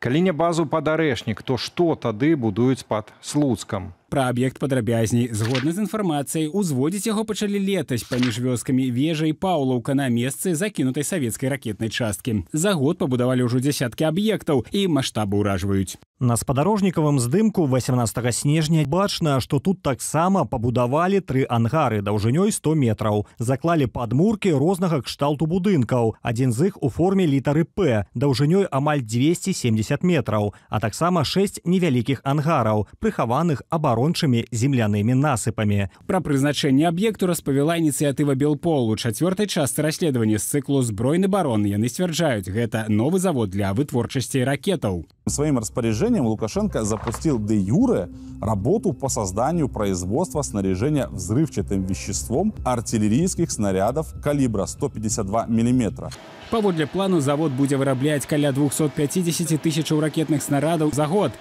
Калі не базу пад Арэшнік, то што тады будуюць пад Слуцкам? Пра аб'ект падрабязней. Згодна з інфармацыяй, узводзіць яго пачалі летась паміж вёскамі Вежа і Паўлаўка на месцы закінутай савецкай ракетнай часткі. За год пабудавалі ўжо дзясяткі аб'ектаў, і маштабы ўражваюць. На спадарожнікавым здымку 18 снежня бачна, што тут таксама пабудавалі 3 ангары даўжынёй 100 метраў. Заклалі падмуркі рознага кшталту будынкаў. Адзін з іх у форме літары «П» даўжынёй амаль 270 метраў, а таксама 6 невялікіх ангараў, прыхаваных абарончымі землянымі насыпамі. Пра прызначэнне аб'екту распавяла ініцыятыва Белпол у 4-й частцы расследавання з цыклу «Збройны барон». Яны сцвярджаюць, гэта новы завод для вытворчасці ракетаў. Своим распоряжением Лукашенко запустил де-юре работу по созданию производства снаряжения взрывчатым веществом артиллерийских снарядов калибра 152 мм. Паводле плану завод будзе вырабляць каля 250 тысячаў ракетных снарадаў за год.